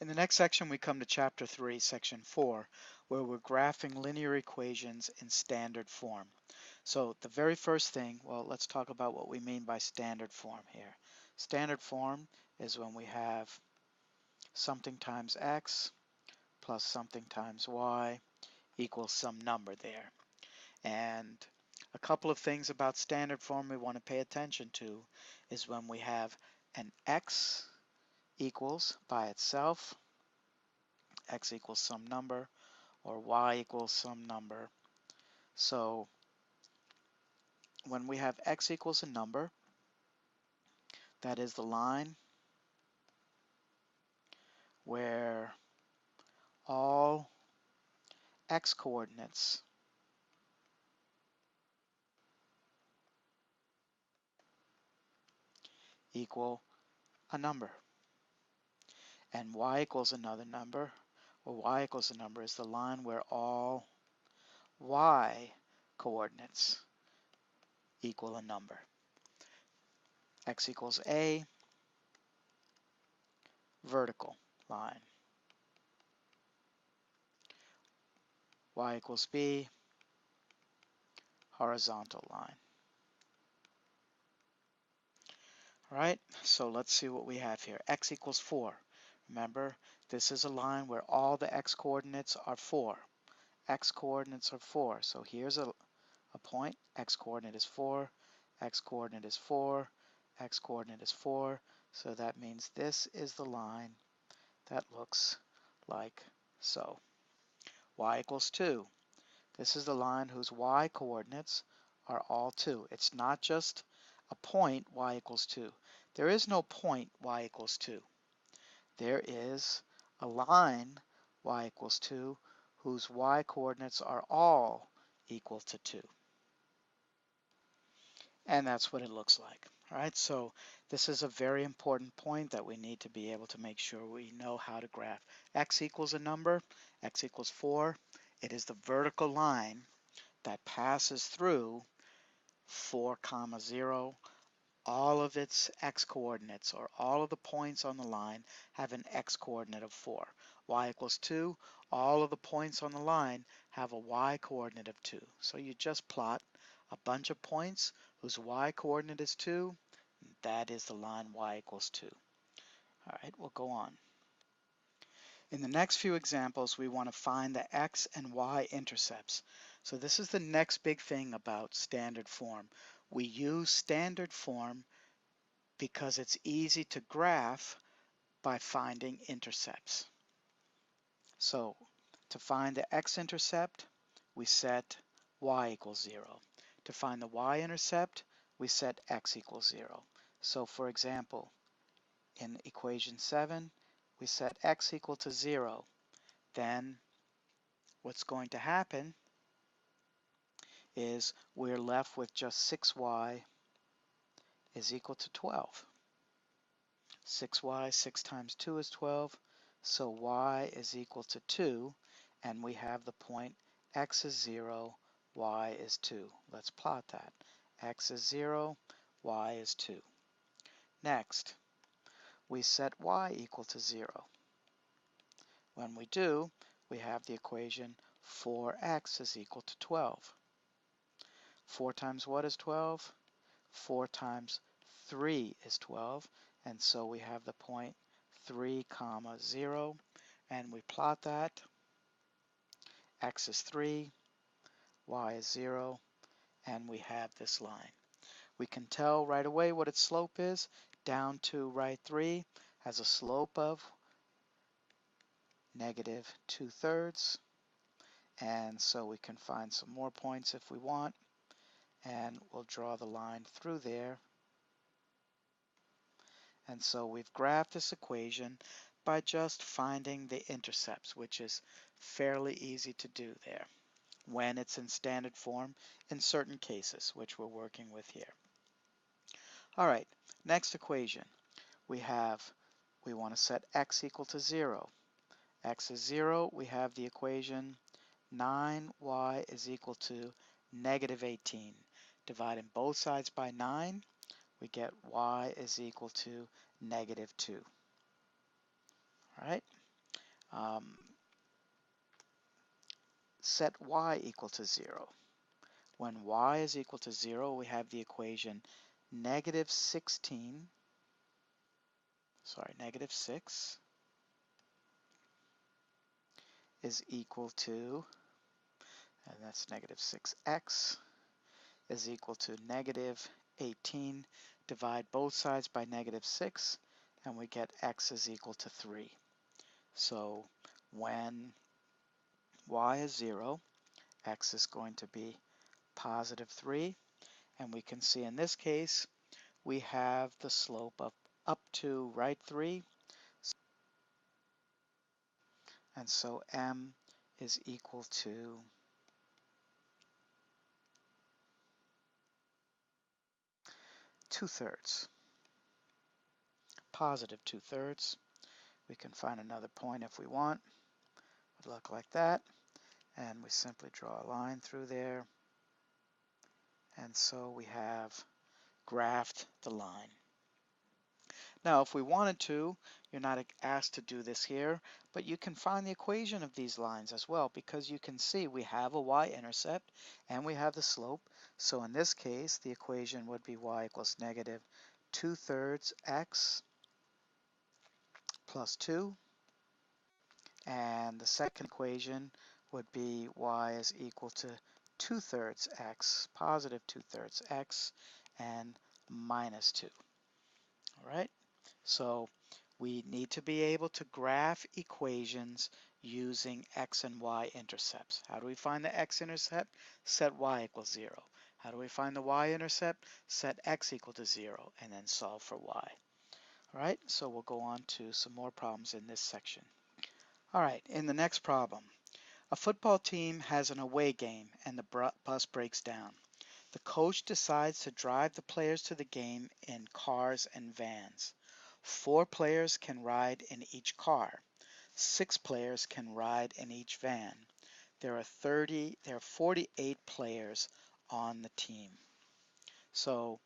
In the next section, we come to Chapter 3, Section 4, where we're graphing linear equations in standard form. So the very first thing, well, let's talk about what we mean by standard form here. Standard form is when we have something times x plus something times y equals some number there. And a couple of things about standard form we want to pay attention to is when we have an x equals by itself, x equals some number, or y equals some number. So when we have x equals a number, that is the line where all x coordinates equal a number. And y equals another number, or y equals a number is the line where all y coordinates equal a number. X equals a, vertical line. Y equals b, horizontal line. All right, so let's see what we have here. X equals 4. Remember, this is a line where all the x coordinates are 4. X coordinates are 4. So here's a point. X coordinate is 4. X coordinate is 4. X coordinate is 4. So that means this is the line that looks like so. Y equals 2. This is the line whose y coordinates are all 2. It's not just a point y equals 2. There is no point y equals 2. There is a line y equals 2 whose y coordinates are all equal to 2. And that's what it looks like. All right, so this is a very important point that we need to be able to make sure we know how to graph. X equals a number, x equals 4. It is the vertical line that passes through 4, 0. All of its x coordinates, or all of the points on the line, have an x coordinate of 4. Y equals 2, all of the points on the line have a y coordinate of 2. So you just plot a bunch of points whose y coordinate is 2, and that is the line y equals 2. All right, we'll go on. In the next few examples, we want to find the x and y-intercepts. So this is the next big thing about standard form. We use standard form because it's easy to graph by finding intercepts. So to find the x-intercept, we set y equals 0. To find the y-intercept, we set x equals 0. So for example, in equation 7, we set x equal to 0. Then what's going to happen is we're left with just 6y is equal to 12. 6y, 6 times 2 is 12, so y is equal to 2, and we have the point x is 0, y is 2. Let's plot that. X is 0, y is 2. Next, we set y equal to 0. When we do, we have the equation 4x is equal to 12. 4 times what is 12? 4 times 3 is 12, and so we have the point 3, 0, and we plot that. X is 3, y is 0, and we have this line. We can tell right away what its slope is. Down to right 3 has a slope of negative 2/3, and so we can find some more points if we want, and we'll draw the line through there. And so we've graphed this equation by just finding the intercepts, which is fairly easy to do there when it's in standard form in certain cases, which we're working with here. All right, next equation. We want to set x equal to 0. X is 0, we have the equation 9y is equal to negative 18. Dividing both sides by 9, we get y is equal to negative 2. All right, set y equal to 0. When y is equal to 0, we have the equation negative 6 is equal to, and that's negative 6x, is equal to negative 18. Divide both sides by negative 6, and we get x is equal to 3. So when y is 0, x is going to be positive 3. And we can see in this case, we have the slope of up to right 3. And so m is equal to two-thirds, positive two-thirds. We can find another point if we want. It would look like that. And we simply draw a line through there. And so we have graphed the line. Now, if we wanted to, you're not asked to do this here, but you can find the equation of these lines as well, because you can see we have a y-intercept and we have the slope. So in this case, the equation would be y equals negative two-thirds x plus 2. And the second equation would be y is equal to two-thirds x, positive two-thirds x, and minus 2. All right? So we need to be able to graph equations using x and y intercepts. How do we find the x-intercept? Set y equals 0. How do we find the y-intercept? Set x equal to 0 and then solve for y. All right, so we'll go on to some more problems in this section. All right, in the next problem, a football team has an away game and the bus breaks down. The coach decides to drive the players to the game in cars and vans. 4 players can ride in each car. 6 players can ride in each van. There are 48 players on the team. So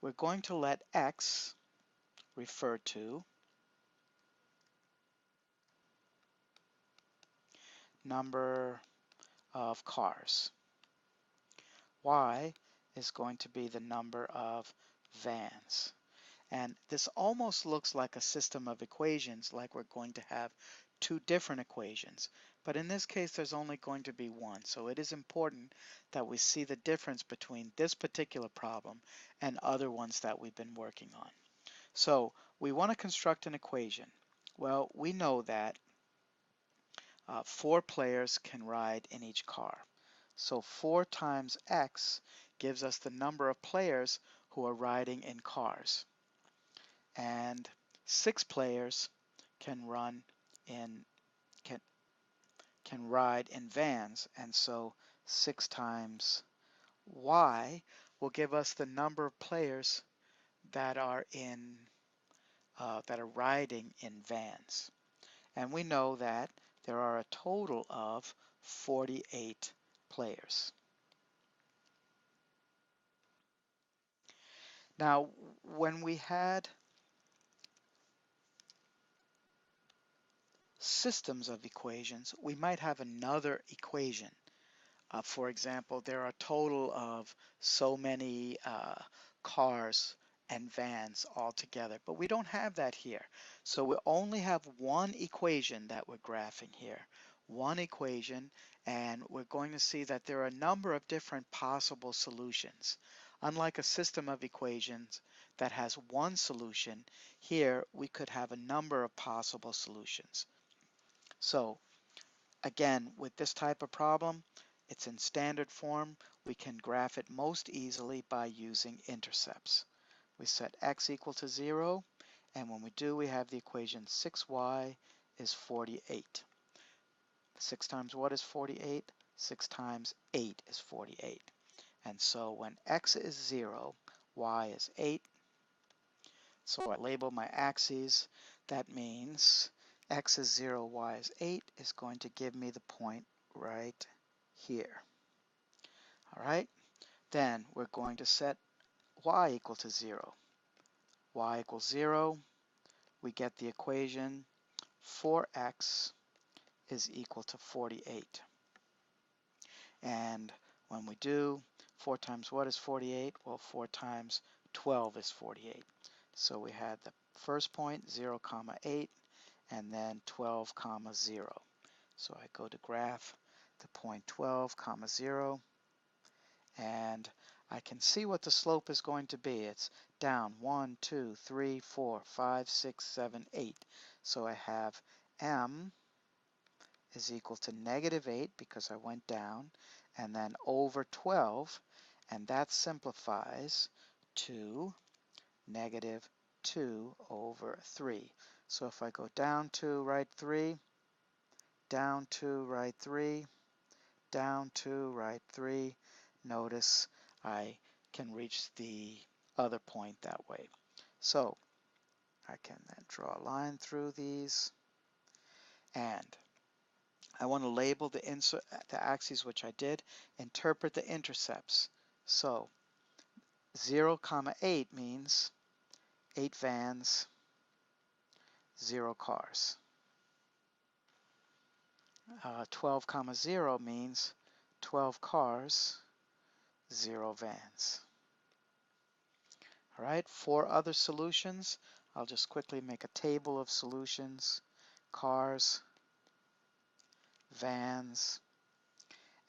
we're going to let X refer to number of cars. Y is going to be the number of vans. And this almost looks like a system of equations, like we're going to have 2 different equations. But in this case, there's only going to be one. So it is important that we see the difference between this particular problem and other ones that we've been working on. So we want to construct an equation. Well, we know that 4 players can ride in each car. So 4 times x gives us the number of players who are riding in cars. And 6 players can ride in vans, and so 6 times y will give us the number of players that are riding in vans. And we know that there are a total of 48 players. Now, when we had systems of equations, we might have another equation. For example, there are a total of so many cars and vans altogether, but we don't have that here. So we only have one equation that we're graphing here. One equation, and we're going to see that there are a number of different possible solutions. Unlike a system of equations that has one solution, here we could have a number of possible solutions. So again, with this type of problem, it's in standard form. We can graph it most easily by using intercepts. We set x equal to 0, and when we do, we have the equation 6y is 48. 6 times what is 48? 6 times 8 is 48. And so when x is 0, y is 8. So I label my axes. That means x is 0, y is 8 is going to give me the point right here. All right, then we're going to set y equal to 0. Y equals 0, we get the equation 4x is equal to 48. And when we do, 4 times what is 48? Well, 4 times 12 is 48. So we had the first point, 0, 8, and then 12, 0. So I go to graph the point 12, 0, and I can see what the slope is going to be. It's down 1, 2, 3, 4, 5, 6, 7, 8. So I have m is equal to -8 because I went down, and then over 12, and that simplifies to -2 over 3. So if I go down 2, write 3, down 2, write 3, down 2, write 3, notice I can reach the other point that way. So I can then draw a line through these, and I want to label the axes, which I did, interpret the intercepts. So 0, 8 means 8 vans, 0 cars. 12, 0 means 12 cars, 0 vans. All right, 4 other solutions. I'll just quickly make a table of solutions. Cars, vans,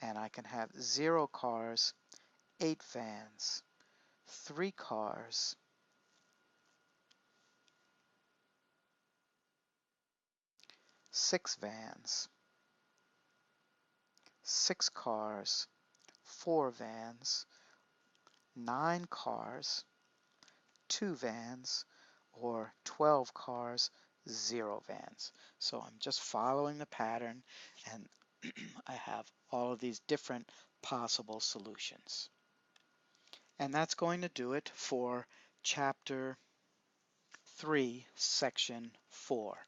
and I can have 0 cars, 8 vans, 3 cars, 6 vans, 6 cars, 4 vans, 9 cars, 2 vans, or 12 cars, 0 vans. So I'm just following the pattern, and I have all of these different possible solutions. And that's going to do it for Chapter 3, Section 4.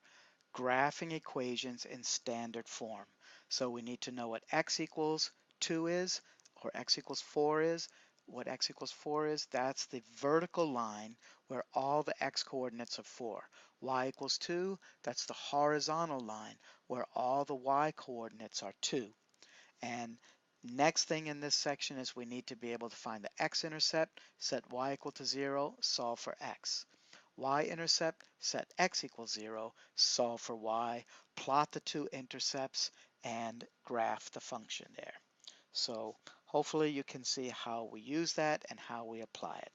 Graphing equations in standard form. So we need to know what x equals 2 is, or x equals 4 is. What x equals 4 is, that's the vertical line where all the x coordinates are 4. Y equals 2, that's the horizontal line where all the y coordinates are 2. And next thing in this section is we need to be able to find the x-intercept, set y equal to 0, solve for x. Y-intercept, set x equals 0, solve for y, plot the two intercepts, and graph the function there. So hopefully you can see how we use that and how we apply it.